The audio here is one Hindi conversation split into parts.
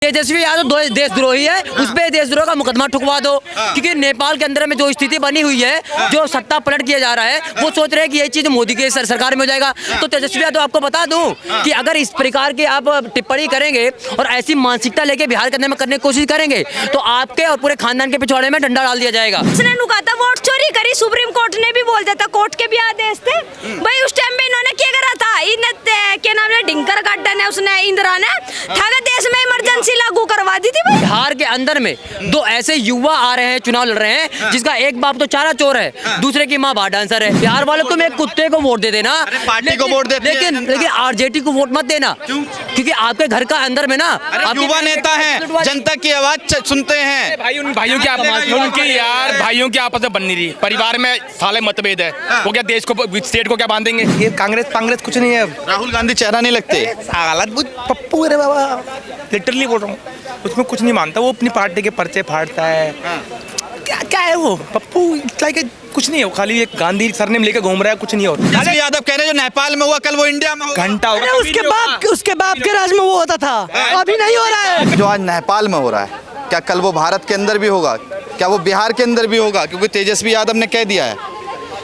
तेजस्वी यादव देशद्रोही है, उस पे देशद्रोह का मुकदमा ठुकवा दो। क्योंकि नेपाल के अंदर में जो स्थिति बनी हुई है, जो सत्ता पलट किया जा रहा है, वो सोच रहे हैं कि ये चीज मोदी के सरकार में हो जाएगा। तो तेजस्वी यादव आपको बता दूं कि अगर इस प्रकार की आप टिप्पणी करेंगे और ऐसी मानसिकता लेके बिहार के अंदर में करने की कोशिश करेंगे तो आपके और पूरे खानदान के पिछवाड़े में डंडा डाल दिया जाएगा। उसने कहा था वोट चोरी करी, सुप्रीम कोर्ट ने भी बोल दिया था, कोर्ट के भी आदेश थे भाई। उस टाइम में इन्होंने क्या करा था, क्या नाम है, डिंकर गड्ढा उसने इंदिरा ने देश में इमरजेंसी लागू करवा दी थी। बिहार के अंदर में दो ऐसे युवा आ रहे हैं, चुनाव लड़ रहे हैं, जिसका एक बाप तो चारा चोर है, दूसरे की माँ बार डांसर है। बिहार वाले तुम एक कुत्ते को वोट दे देना, पार्टी को वोट देते हैं, लेकिन आरजेडी को वोट मत देना। क्योंकि आपके घर का अंदर में ना युवा नेता हैं, जनता की आवाज सुनते हैं। भाइयों की आपस में बन नहीं रही, परिवार में साले मतभेद है, वो क्या देश को स्टेट को क्या बांधेंगे। ये कांग्रेस कुछ नहीं है। राहुल गांधी चेहरा नहीं लगते, पप्पू है बाबा, लिटरली बोल रहा हूँ, उसमें कुछ नहीं मानता। वो अपनी पार्टी के पर्चे फाड़ता है। क्या है वो पप्पू, कुछ नहीं है, खाली एक गांधी सरनेम लेके घूम रहा है, कुछ नहीं हो। तेजस्वी यादव कह रहे हैं जो नेपाल में हुआ कल वो इंडिया में होगा। घंटा होगा, उसके बाप के राज में वो होता था, अभी नहीं हो रहा है। जो आज नेपाल में हो रहा है, क्या कल वो भारत के अंदर भी होगा? क्या वो बिहार के अंदर भी होगा? क्योंकि तेजस्वी यादव ने कह दिया है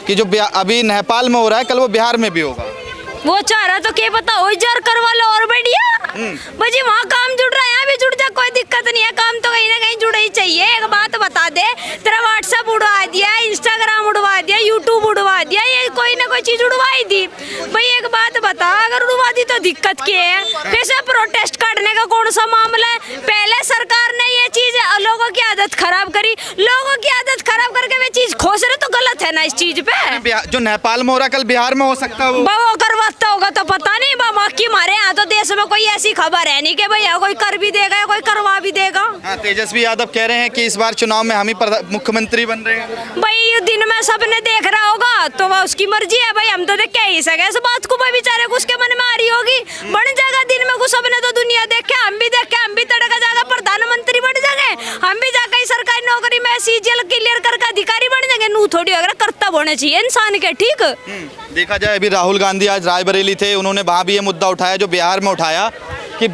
कि जो अभी नेपाल में हो रहा है कल वो बिहार में भी होगा। वो चाह रहा तो क्या पता हो जार करवा लो और बढ़िया भाजी, वहाँ काम जुड़ रहा है, यहाँ भी जुड़ जा, कोई दिक्कत नहीं है। काम तो कहीं ना कहीं जुड़ा ही चाहिए। एक बात बता दे, तेरा व्हाट्सएप उड़वा दिया, इंस्टाग्राम उड़वा दिया, यूट्यूब उड़वा दिया, ये कोई ना कोई चीज उड़वाई दी भाई। एक बात बता, अगर उड़वा दी तो दिक्कत क्या है? फिर से प्रोटेस्ट करने का कौन सा मामला है? पहले सरकार ने ये चीज लोगों की आदत खराब करी, लोगों की आदत खराब करके वे चीज खोस रहे, तो गलत है ना इस चीज पे। जो नेपाल में हो रहा है कल बिहार में हो सकता है। वो करवाता होगा तो पता नहीं बाबा की मारे यहाँ तो देश में कोई ऐसी खबर है नहीं कि भैया कोई कर भी देगा या कोई करवा भी देगा। हाँ, तेजस्वी यादव कह रहे हैं कि इस बार चुनाव में हम ही मुख्यमंत्री बन रहे हैं। भाई दिन में सबने देख रहा होगा तो वह उसकी मर्जी है भाई, हम तो देख के ही सके इस बात को। भाई बेचारे को उसके मन में आ रही होगी, बन जाएगा दिन में कुछ, सबने तो दुनिया देखे, हम भी देखे, हम भी तड़का जाएगा प्रधानमंत्री बन जाएंगे, हम भी जाकर सरकारी नौकरी में सीजीएल क्लियर करके अधिकारी बन जाएंगे। नू थोड़ी वगैरह कर्तव्य होने चाहिए इंसान के, ठीक। देखा जाए अभी राहुल गांधी आज रायबरेली थे, उन्होंने वहां भी ये मुद्दा उठाया जो बिहार में उठाया कि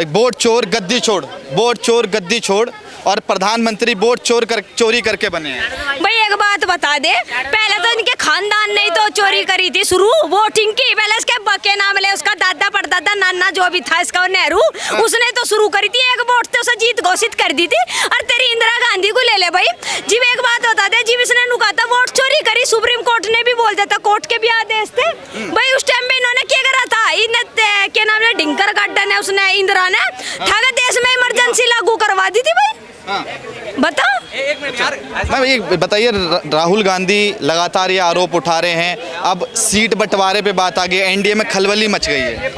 वोट चोर गद्दी छोड़, वोट चोर गद्दी छोड़, और प्रधानमंत्री वोट चोरी करके बने हैं। भाई एक बात बता दे, पहले तो इनके खानदान ने तो चोरी करी थी शुरू वोटिंग की। पहले इसके बके नाम ले, उसका दादा परदादा नाना जो भी था इसका नेहरू, उसने तो शुरू करी थी। एक वोट से उसे जीत घोषित कर दी थी। और तेरी इंदिरा गांधी को ले ले भाई जी। एक बात बता दे जी, इसने कहा था वोट चोरी करी, सुप्रीम कोर्ट ने भी बोल दिया था, कोर्ट के भी आदेश थे भाई। उस टाइम में इन्होंने क्या करा था, क्या नाम है, डिंकर गड्ढा ने उसने इंदिरा ने देश में इमरजेंसी लागू करवा दी थी भाई। बता ये बताइए, राहुल गांधी लगातार ये आरोप उठा रहे हैं, अब सीट बंटवारे पे बात आ गई, एनडीए में खलबली मच गई है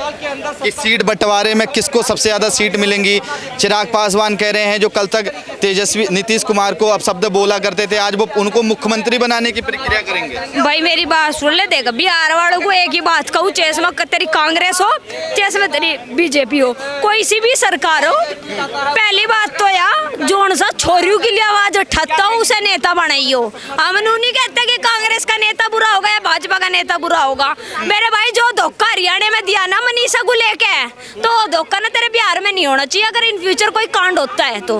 कि सीट बंटवारे में किसको सबसे ज़्यादा सीट मिलेंगी। चिराग पासवान कह रहे हैं जो कल तक तेजस्वी नीतीश कुमार को अपशब्द बोला करते थे, आज वो उनको मुख्यमंत्री बनाने की प्रक्रिया करेंगे। भाई मेरी बात सुन ले, देख बिहार वालों को एक ही बात कहूँ, चाहे में तेरी कांग्रेस हो चाहे तेरी बीजेपी हो, कोई सी भी सरकार हो, पहली बात तो यार जोन सा छोरियों के लिए आवाज उठाता हूँ उसे नेता बनाइयो। हम नहीं कहते कि कांग्रेस का नेता बुरा होगा या भाजपा का नेता बुरा होगा। मेरे भाई जो धोखा हरियाणा में दिया ना मनीषा को लेके, तो धोखा ना तेरे बिहार में नहीं होना चाहिए अगर इन फ्यूचर कोई कांड होता है तो,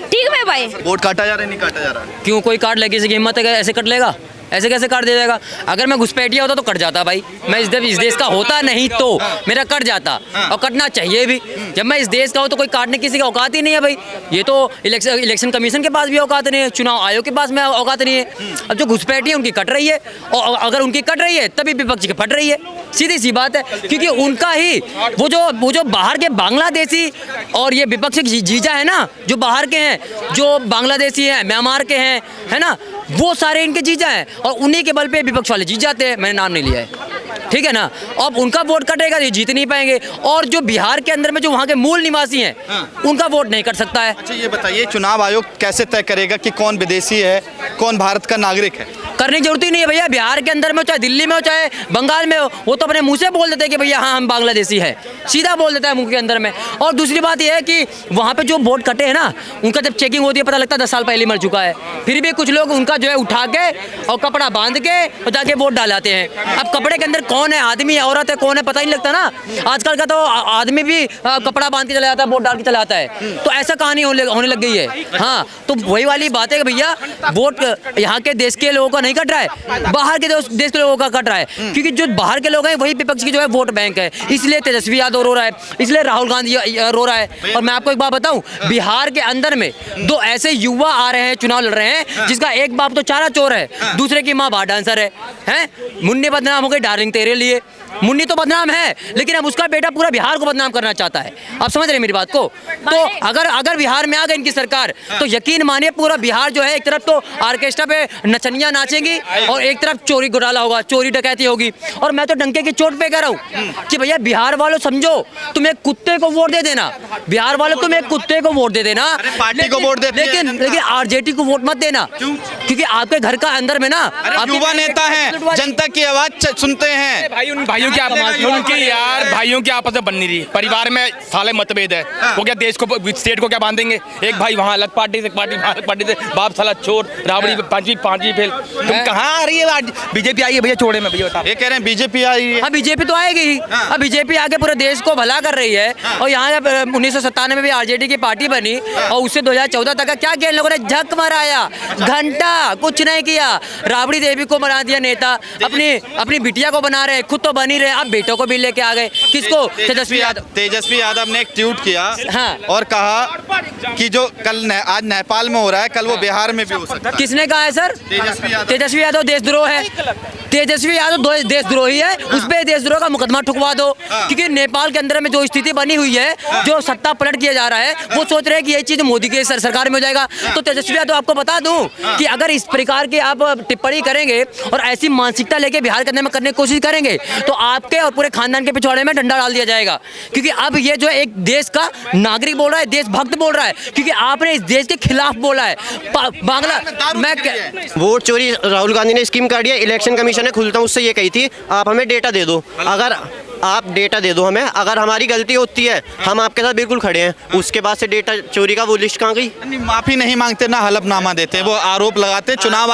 ठीक है भाई। वोट काटा जा रहा है, नहीं काटा जा रहा? क्यों कोई काट ले, किसी की हिम्मत है ऐसे कट लेगा? ऐसे कैसे काट दे जाएगा? अगर मैं घुसपैठिया होता तो कट जाता भाई, मैं इस देश का होता नहीं तो मेरा कट जाता, और कटना चाहिए भी। जब मैं इस देश का हूँ तो कोई काटने किसी की औकात ही नहीं है भाई। ये तो इलेक्शन कमीशन के पास भी औकात नहीं है, चुनाव आयोग के पास में औकात नहीं है। अब जो घुसपैठी है उनकी कट रही है, और अगर उनकी कट रही है तभी विपक्ष की फट रही है, सीधी सी बात है। क्योंकि उनका ही वो जो बाहर के बांग्लादेशी और ये विपक्ष जीजा है ना, जो बाहर के हैं, जो बांग्लादेशी हैं, म्यांमार के हैं, है ना, वो सारे इनके जीजा हैं, और उन्हीं के बल पे विपक्ष वाले जीत जाते हैं। मैंने नाम नहीं लिया है, ठीक है ना। अब उनका वोट कटेगा, ये जीत नहीं पाएंगे। और जो बिहार के अंदर में जो वहाँ के मूल निवासी हैं, उनका वोट नहीं कट सकता है। अच्छा ये बताइए, चुनाव आयोग कैसे तय करेगा कि कौन विदेशी है, कौन भारत का नागरिक है? करने की जरूरत ही नहीं है भैया। बिहार के अंदर में हो, चाहे दिल्ली में हो, चाहे बंगाल में हो, वो तो अपने मुंह से बोल देते हैं कि भैया हाँ हम बांग्लादेशी है, सीधा बोल देता है मुंह के अंदर में। और दूसरी बात यह है कि वहाँ पे जो वोट कटे हैं ना, उनका जब चेकिंग होती है पता लगता है 10 साल पहले मर चुका है। फिर भी कुछ लोग उनका जो है उठा के और कपड़ा बांध के और जाके वोट डालाते हैं। अब कपड़े के अंदर कौन है, आदमी है, औरत है, कौन है पता ही नहीं लगता ना। आजकल का तो आदमी भी कपड़ा बांध के चला जाता है, वोट डाल के चला आता है। तो ऐसा कहानी होने लग गई है। हाँ, तो वही वाली बात है कि भैया वोट यहाँ के देश के लोगों का नहीं कट रहा है, बाहर के देश के लोगों का कट रहा है। क्योंकि जो बाहर के लोग हैं वही विपक्ष की जो है वोट बैंक है। इसलिए तेजस्वी यादव रो रहा है, इसलिए राहुल गांधी रो रहा है। और मैं आपको एक बात बताऊं, बिहार के अंदर में 2 ऐसे युवा आ रहे हैं, चुनाव लड़ रहे हैं, जिसका एक बाप तो चारा चोर है, दूसरे की माँ बार डांसर है। मुन्नी बदनाम हो गई डार्लिंग तेरे लिए। मुन्नी तो बदनाम है, लेकिन अब उसका बेटा पूरा बिहार को बदनाम करना चाहता है। आप समझ रहे हैं मेरी बात को? तो अगर बिहार में आ गई इनकी सरकार, तो यकीन मानिए पूरा बिहार जो है, एक तरफ तो ऑर्केस्ट्रा पे नचनियां नाचेंगी और एक तरफ चोरी घोटाला होगा, चोरी डकैती होगी। और मैं तो डंके की चोट पे कह रहा हूँ कि भैया बिहार वालों समझो, तुम एक कुत्ते को वोट दे देना, बिहार वालों तुम एक कुत्ते को वोट दे देना, पार्टी को वोट देती है लेकिन आरजेडी को वोट मत देना। क्योंकि आपके घर का अंदर में ना युवा नेता है, जनता की आवाज सुनते हैं। भाई उन भाइयों की उनकी यार भाइयों की आपस में बन नहीं रही, परिवार में साले मतभेद है। वो क्या देश को, स्टेट को क्या बांधेंगे? एक भाई वहाँ अलग पार्टी से, एक पार्टी अलग पार्टी से, बाप साला चोर, राबड़ी पांचवी फेल। तुम कहाँ आ रही है? आज बीजेपी आई है भैया, छोड़े में भैया बता। ये कह रहे हैं बीजेपी आई है। हाँ, बीजेपी तो आएगी ही। अब बीजेपी आके पूरे देश को भला कर रही है। और यहाँ जब 1997 में भी आरजेडी की पार्टी बनी और उससे 2014 तक का क्या किया इन लोगों ने? झक मराया, घंटा कुछ नहीं किया। राबड़ी देवी को बना दिया नेता, अपनी बिटिया को बना रहे, खुद तो बन ही रहे, अब बेटों को भी लेके आ गए। किसको? तेजस्वी यादव ने एक ट्वीट किया हाँ। और कहा कि जो कल आज नेपाल में हो रहा है, कल वो बिहार में भी हो सकता है। किसने कहा है सर? तेजस्वी यादव देशद्रोह है। तेजस्वी यादव देशद्रोही है, उस पे देशद्रोह का मुकदमा ठुकवा दो। क्योंकि नेपाल के अंदर में जो स्थिति बनी हुई है, जो सत्ता पलट किया जा रहा है, वो सोच रहे हैं कि ये चीज मोदी के सरकार में हो जाएगा। तो तेजस्वी यादव आपको बता दूं कि अगर इस प्रकार की आप टिप्पणी करेंगे और ऐसी मानसिकता लेके बिहार के अंदर में करने की कोशिश करेंगे, तो आपके और पूरे खानदान के पिछवाड़े में डंडा डाल दिया जाएगा। क्योंकि अब ये जो एक देश का नागरिक बोल रहा है, देशभक्त बोल रहा है, क्योंकि आपने इस देश के खिलाफ बोला है। बांग्ला मैं वोट चोरी राहुल गांधी ने स्कीम काटी है। इलेक्शन कमीशन ने खुलता उससे ये कही थी, आप हमें डेटा दे दो, अगर आप डेटा दे दो हमें, अगर हमारी गलती होती है हम आपके साथ बिल्कुल खड़े हैं। उसके बाद से डेटा चोरी का वो लिस्ट कहाँ गई? माफी नहीं मांगते ना हलफनामा देते, वो आरोप लगाते चुनाव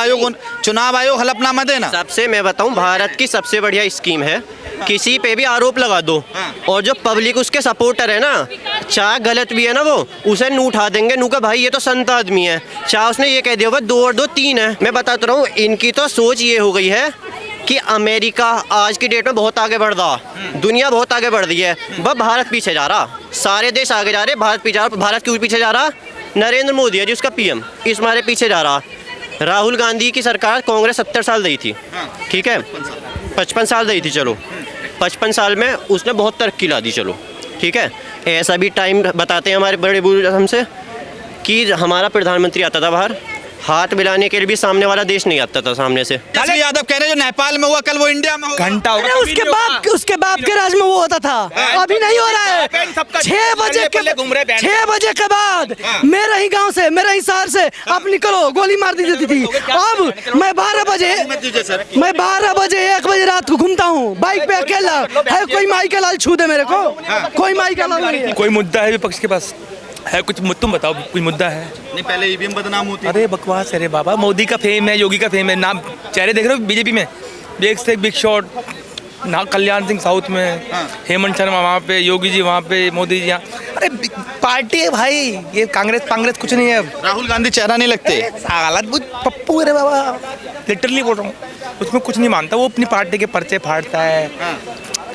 आयोग हलफनामा देना। सबसे मैं बताऊं, भारत की सबसे बढ़िया स्कीम है, किसी पे भी आरोप लगा दो और जो पब्लिक उसके सपोर्टर है ना, चाहे गलत भी है ना, वो उसे नू उठा देंगे, नू का भाई ये तो संत आदमी है, चाहे उसने ये कह दिया भाई 2 और 2 3 है। मैं बताता रहा हूँ, इनकी तो सोच ये हो गई है कि अमेरिका आज की डेट में बहुत आगे बढ़ रहा, दुनिया बहुत आगे बढ़ रही है, बस भारत पीछे जा रहा। सारे देश आगे जा रहे, भारत पीछे जा रहा। भारत क्यों पीछे जा रहा? नरेंद्र मोदी है जी उसका पीएम, इस मारे पीछे जा रहा। राहुल गांधी की सरकार कांग्रेस 70 साल रही थी, ठीक है, 55 साल रही थी, चलो 55 साल में उसने बहुत तरक्की ला दी, चलो ठीक है। ऐसा भी टाइम बताते हैं हमारे बड़े बुजुर्ग हमसे कि हमारा प्रधानमंत्री आता था बाहर, हाथ मिलाने के लिए भी सामने वाला देश नहीं आता था सामने से। तेजस्वी यादव कह रहे हैं जो नेपाल में हुआ कल वो इंडिया में होगा। घंटा होगा। उसके बाप के राज में वो होता था, अभी नहीं हो रहा है। 6 बजे के बाद मेरे ही गांव से, मेरे ही शहर से आप निकलो, गोली मार दी जाती थी। अब मैं 12 बजे 1 बजे रात को घूमता हूँ बाइक पे अकेला, है कोई माई का लाल छू दे मेरे को? कोई माई का लाल नहीं है। कोई मुद्दा है विपक्ष के पास है? कुछ तुम बताओ, कोई मुद्दा है? नहीं, पहले ईवीएम बदनाम होती। अरे बकवास है रे बाबा, मोदी का फेम है, योगी का फेम है, नाम चेहरे देख रहे हो बीजेपी में, एक से एक बिग शॉट ना, कल्याण सिंह साउथ में, हेमंत शर्मा वहाँ पे, योगी जी वहाँ पे, मोदी जी यहाँ। अरे पार्टी है भाई, ये कांग्रेस कुछ नहीं है। राहुल गांधी चेहरा नहीं लगते, हालत पप्पू है रे बाबा, लिटरली बोल रहा हूँ, उसमें कुछ नहीं मानता। वो अपनी पार्टी के पर्चे फाड़ता है।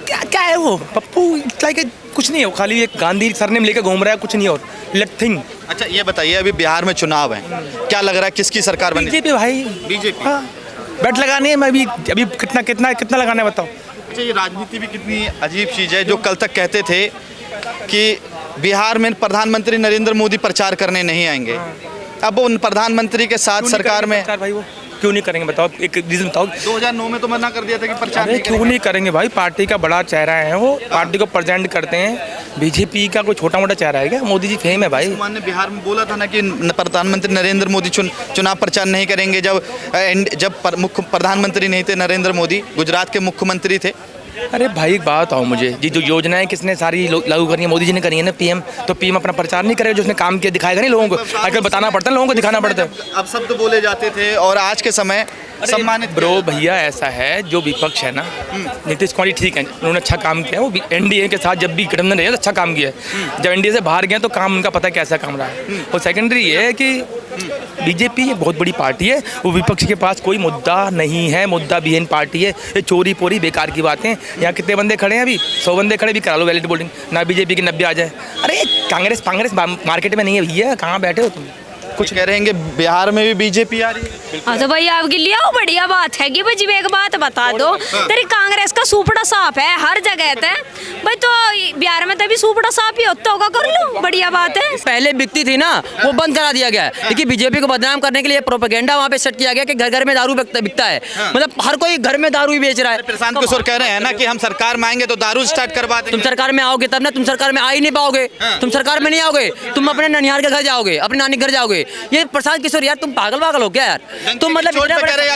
क्या है वो पप्पू? लाइक कुछ नहीं है, खाली एक गांधी सरनेम लेके घूम रहा है, कुछ नहीं और नथिंग। अच्छा ये बताइए, अभी बिहार में चुनाव है, क्या लग रहा है किसकी सरकार बनेगी? बीजेपी भाई, बीजेपी। हाँ, बैट लगानी है। मैं अभी कितना लगाना है बताओ। अच्छा ये राजनीति भी कितनी अजीब चीज़ है, जो कल तक कहते थे कि बिहार में प्रधानमंत्री नरेंद्र मोदी प्रचार करने नहीं आएंगे, अब उन प्रधानमंत्री के साथ सरकार में भाई वो क्यों नहीं करेंगे बताओ, एक रीजन बताओ। 2009 में तो मना कर दिया था कि प्रचार अरे नहीं क्यों नहीं करेंगे भाई, पार्टी का बड़ा चेहरा है वो, पार्टी को प्रेजेंट करते हैं। बीजेपी का कोई छोटा मोटा चेहरा है क्या? मोदी जी फेम है भाई। ने बिहार में बोला था ना कि प्रधानमंत्री नरेंद्र मोदी चुनाव प्रचार नहीं करेंगे जब मुख्य प्रधानमंत्री नहीं थे नरेंद्र मोदी, गुजरात के मुख्यमंत्री थे। अरे भाई एक बात बताओ मुझे, जी जो योजनाएं किसने सारी लागू करी है, मोदी जी ने करी है ना, पीएम। तो पीएम अपना प्रचार नहीं करेगा, जो उसने काम किया दिखाएगा नहीं लोगों को? आजकल बताना पड़ता है लोगों को, दिखाना पड़ता है। अब शब्द बोले जाते थे और आज के समय सम्मानित। ब्रो भैया ऐसा है, जो विपक्ष है ना, नीतीश कुमार ठीक है, उन्होंने अच्छा काम किया, वो एनडीए के साथ जब भी गठबंधन रहे तो अच्छा काम किया है। जब एनडीए से बाहर गए तो काम उनका पता है कैसा काम रहा है। और सेकेंडरी ये है कि बीजेपी एक बहुत बड़ी पार्टी है, वो विपक्ष के पास कोई मुद्दा नहीं है, मुद्दा विहीन पार्टी है। ये चोरी पोरी बेकार की बातें। यहाँ कितने बंदे खड़े हैं अभी, 100 बंदे खड़े, भी करा लो वैलिड वोटिंग, ना बीजेपी की 90 आ जाए। अरे कांग्रेस मार्केट में नहीं है भैया, कहाँ बैठे हो तुम? कुछ कह रहे हैं बिहार में भी बीजेपी आ रही है। हाँ तो भाई आपके लिए वो बढ़िया बात है कि भाई जी एक बात बता दो, तेरी कांग्रेस का सुपड़ा साफ है हर जगह पे भाई, तो बिहार में तभी सुपड़ा साफ ही होता होगा, कर लो, बढ़िया बात है। पहले बिकती थी ना, वो बंद करा दिया गया है, लेकिन बीजेपी को बदनाम करने के लिए प्रोपेगेंडा वहाँ पे सेट किया गया कि घर घर में दारू बिकता है। मतलब हर कोई घर में दारू ही बेच रहा है। प्रशांत किशोर कह रहे हैं ना कि हम सरकार में आएंगे तो दारू स्टार्ट करवा देंगे। तुम सरकार में आओगे तब ना, तुम सरकार में आ ही नहीं पाओगे। तुम सरकार में नहीं आओगे, तुम अपने ननिहाल के घर जाओगे, अपने नानी घर जाओगे। ये प्रशांत किशोर यार, तुम पागल हो क्या यार? तुम मतलब कह रहे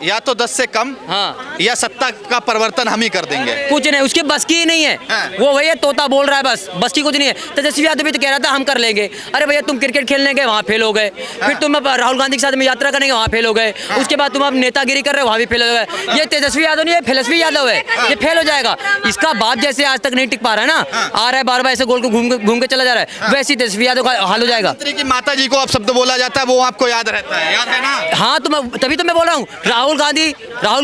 या तो 10 से कम, हाँ, या सत्ता का परिवर्तन हम ही कर देंगे। कुछ नहीं, उसकी बस की ही नहीं है। वो भैया तोता बोल रहा है, बस की कुछ नहीं है। तेजस्वी यादव भी तो कह रहा था हम कर लेंगे। अरे भैया तुम क्रिकेट खेलने गए, वहाँ फेल हो गए। फिर तुम राहुल गांधी के साथ में यात्रा करेंगे, वहाँ फेल हो गए। उसके बाद तुम अब नेतागिरी कर रहे हो, वहाँ भी फेल हो गए। ये तेजस्वी यादव नहीं है, फिलस्वी यादव है, ये फेल हो जाएगा। इसका बाप जैसे आज तक नहीं टिक पा रहा है ना, आ रहा है बार बार ऐसे गोल को घूम के चला जा रहा है, वैसे तेजस्वी यादव का हाल हो जाएगा। की माता जी को अब शब्द बोला जाता है, वो आपको याद रहता है, याद है ना? हाँ, तभी तो मैं बोल रहा हूँ, राहुल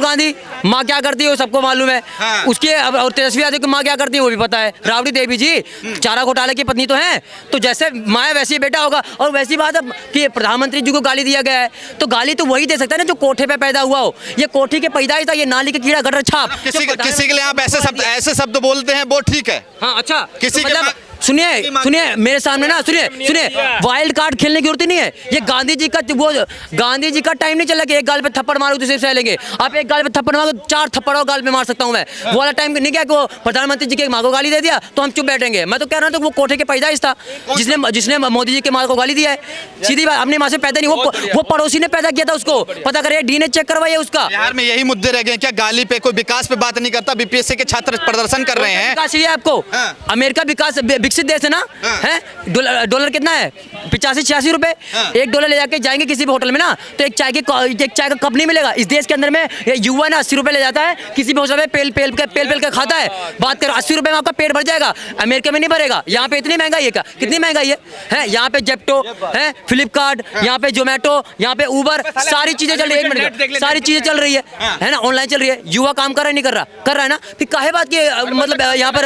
गांधी माँ क्या करती है वो सबको मालूम है। उसके और तेजस्वी यादव की माँ क्या करती है वो भी पता है। राबड़ी देवी जी चारा घोटाले की पत्नी तो हैं, तो जैसे माँ है वैसे ही बेटा होगा। और वैसी बात है कि प्रधानमंत्री जी को गाली दिया गया है, तो गाली तो वही दे सकता है ना जो कोठे पे पैदा हुआ हो। ये कोठी के पैदाइश था, ये नाली के कीड़ा गटर छाप। किसी के लिए आप ऐसे शब्द बोलते हैं वो ठीक है। हाँ अच्छा, किसी तो मतलब सुनिए मेरे सामने ना, सुनिए वाइल्ड कार्ड खेलने की जरूरत नहीं है। ये गांधी जी का टाइम नहीं चला कि एक गाल पे थप्पड़ मारो दूसरे सह लेंगे। आप एक गाल पे थप्पड़ मारो, 4 थप्पड़ और गाल पे मार सकता हूं मैं। वो वाला टाइम नहीं क्या कि वो प्रधानमंत्री जी के माँ को गाली दे दिया तो हम चुप बैठेंगे। मैं तो कह रहा था वो कोठे के पैदाइश था जिसने मोदी जी के माँ को गाली दिया है। सीधी बात, अपनी माँ से पैदा नहीं, वो पड़ोसी ने पैदा किया था, उसको पता करिए, डी ने चेक करवाइए उसका। बिहार में यही मुद्दे रह गए क्या? गाली पे कोई विकास पे बात नहीं करता। बीपीएससी के छात्र प्रदर्शन कर रहे हैं। विकास चाहिए आपको? अमेरिका विकास विकसित देश है ना, है? डॉलर कितना है? 85-86 रुपए। $1 ले जाके जाएंगे किसी भी होटल में ना, तो एक चाय का कप नहीं मिलेगा। इस देश के अंदर में युवा ना 80 रुपए ले जाता है, किसी भी होटल में पेल के खाता है। बात करो 80 रुपए में आपका पेट भर जाएगा, अमेरिका में नहीं भरेगा। यहाँ पे इतनी महंगाई है क्या? कितनी महंगाई है? यहाँ पे जेप्टो है, फ्लिपकार्ट, यहाँ पे जोमेटो, यहाँ पे उबर, सारी चीजें चल रही है। 1 मिनट, सारी चीजें चल रही है ना, ऑनलाइन चल रही है। युवा काम कर रहा है नहीं कर रहा? कर रहा है ना। फिर काहे बात की मतलब यहाँ पर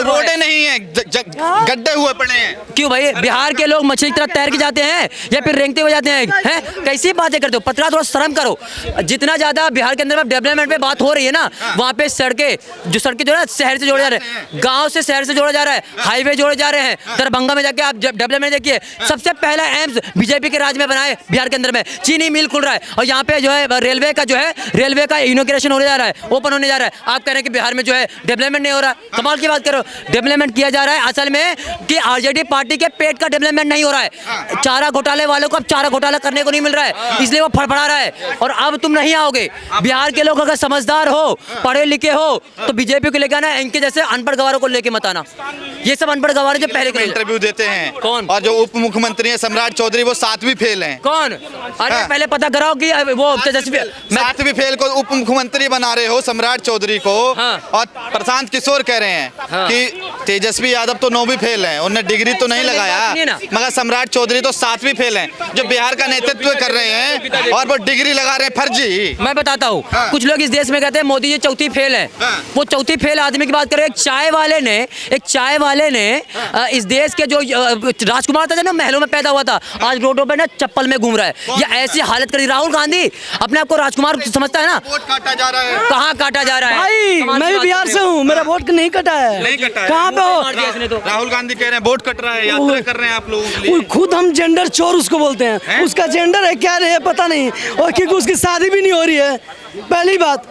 रोडे नहीं है, गड्ढे हुए पड़े हैं। क्यों भाई? बिहार के लोग मछली की तरह तैर के जाते हैं या फिर रेंगते हुए जाते हैं? कैसी बातें करते हो? पतला थोड़ा शर्म करो। जितना ज्यादा बिहार के अंदर डेवलपमेंट पे बात हो रही है ना, वहाँ पे सड़कें जो है ना, शहर से जोड़े जा रहे हैं, गांव से शहर से जोड़ा जा रहा है, हाईवे जोड़े जा रहे हैं। दरभंगा में जाके आप डेवलपमेंट देखिए, सबसे पहला एम्स बीजेपी के राज में बनाए बिहार के अंदर में। चीनी मिल खुल रहा है, और यहाँ पे जो है रेलवे का इनॉग्रेशन होने जा रहा है, ओपन होने जा रहा है। आप कह रहे हैं कि बिहार में जो है डेवलपमेंट नहीं हो रहा। कमाल की बात करो, डेवलपमेंट किया जा रहा है। असल में कि आरजेडी पार्टी के पेट का डेवलपमेंट नहीं हो रहा है। चारा घोटाले वालों को अब चारा घोटाला करने को नहीं मिल रहा है, इसलिए वो फड़फड़ा रहा है। और अब तुम नहीं आओगे। बिहार के लोग अगर समझदार हो, पढ़े लिखे हो, तो बीजेपी को लेकर आना, इनके जैसे अनपढ़ गवारों को लेके मत आना। ये सब अनपढ़ गवार जो पहले इंटरव्यू देते हैं। कौन? और जो उप मुख्यमंत्री है सम्राट चौधरी, वो 7वीं फेल हैं। कौन? अरे पहले पता कराओ कि वो तेजस्वी 7वीं फेल को उप मुख्यमंत्री बना रहे हो सम्राट चौधरी को। और प्रशांत किशोर कह रहे हैं कि तेजस्वी यादव तो 9वीं फेल है, उन्होंने डिग्री तो नहीं लगाया, मगर सम्राट चौधरी तो 7वीं फेल हैं, जो बिहार का नेतृत्व कर रहे हैं, और वो डिग्री लगा रहे हैं फर्जी। मैं बताता हूँ, कुछ लोग इस देश में कहते हैं मोदी जी चौथी फेल है। वो चौथी फेल आदमी की बात करें। एक चाय वाले वाले ने इस देश के जो राजकुमार था ना, महलों में पैदा हुआ था, आज रोडों पे ना चप्पल में घूम रहा है। ये ऐसी हालत करी। राहुल गांधी अपने आप को राजकुमार समझता है ना। वोट काटा जा रहा है। कहाँ काटा जा रहा है भाई मैं भी बिहार से हूँ, मेरा वोट नहीं कटा है। नहीं कटा है। कहाँ पे मार दिया इसने हो? तो। राहुल गांधी कह रहे हैं वोट कट रहा है, यात्रा कर रहे हैं आप लोगों के लिए। खुद हम जेंडर चोर उसको बोलते हैं। उसका जेंडर है क्या है पता नहीं, और क्योंकि उसकी शादी भी नहीं हो रही है। पहली बात,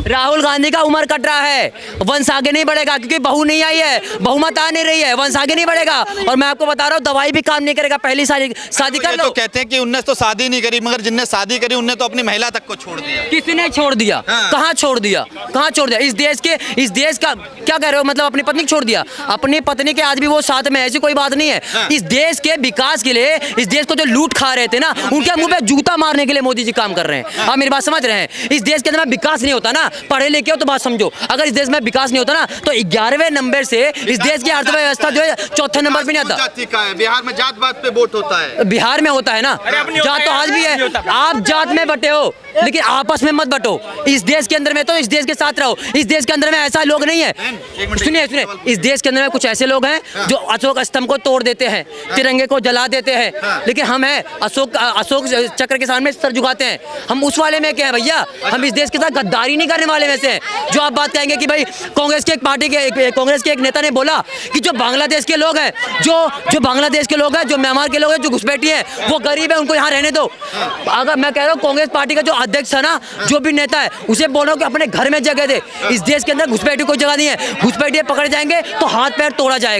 राहुल गांधी का उम्र कट रहा है, वंश आगे नहीं बढ़ेगा क्योंकि बहू नहीं आई है, बहुमत आ नहीं रही है, वंश आगे नहीं बढ़ेगा। और मैं आपको बता रहा हूँ दवाई भी काम नहीं करेगा। पहली शादी कर ये लो। तो कहते हैं कि उनने तो शादी नहीं करी, मगर जिनने शादी करी उनने तो अपनी महिला तक को छोड़ दिया। किसने छोड़ दिया? हाँ। कहाँ छोड़ दिया? कहाँ छोड़ दिया? इस देश का क्या कह रहे हो? मतलब अपनी पत्नी को छोड़ दिया? अपनी पत्नी के आज भी वो साथ में, ऐसी कोई बात नहीं है। हाँ। इस देश के विकास के लिए, इस देश को जो लूट खा रहे थे ना, उनके मुंह पे जूता मारने के लिए मोदी जी काम कर रहे हैं। आप मेरी बात समझ रहे हैं? इस देश के अंदर विकास नहीं होता ना, पढ़े लिखे हो तो बात समझो। अगर इस देश में विकास नहीं होता ना, तो 11वें नंबर से इस देश की अर्थव्यवस्था जो है 4थे नंबर पे नहीं आता। जाति का है, बिहार में जात पात पे वोट होता है। बिहार में होता है ना, जात तो आज भी है। आप जात में बटे हो, लेकिन आपस में मत बटो। इस देश के अंदर में तो इस देश के साथ रहो। इस देश के अंदर में ऐसा लोग नहीं है। सुनिए सुनिए, इस देश के अंदर में कुछ ऐसे लोग हैं जो अशोक स्तंभ को तोड़ देते हैं, तिरंगे को जला देते हैं, लेकिन हम हैं अशोक चक्र के सामने सर झुकाते हैं। हम उस वाले में क्या है भैया? हम इस देश के साथ गद्दारी नहीं करने वाले में से हैं। जो आप बात कहेंगे कि भाई कांग्रेस के एक नेता ने बोला कि जो बांग्लादेश के लोग हैं, जो बांग्लादेश के लोग हैं, जो म्यांमार के लोग हैं, जो घुसपैठी हैं, वो गरीब है, उनको यहाँ रहने दो। अगर मैं कह रहा हूँ कांग्रेस पार्टी का जो अध्यक्ष है ना, जो भी नेता है, उसे बोल रहा हूँ कि अपने घर में जगह दे। इस देश के अंदर घुसपैठी कोई जगह नहीं है। घुसपैठी पकड़े जाएंगे तो हाथ पैर तोड़ा जाएगा।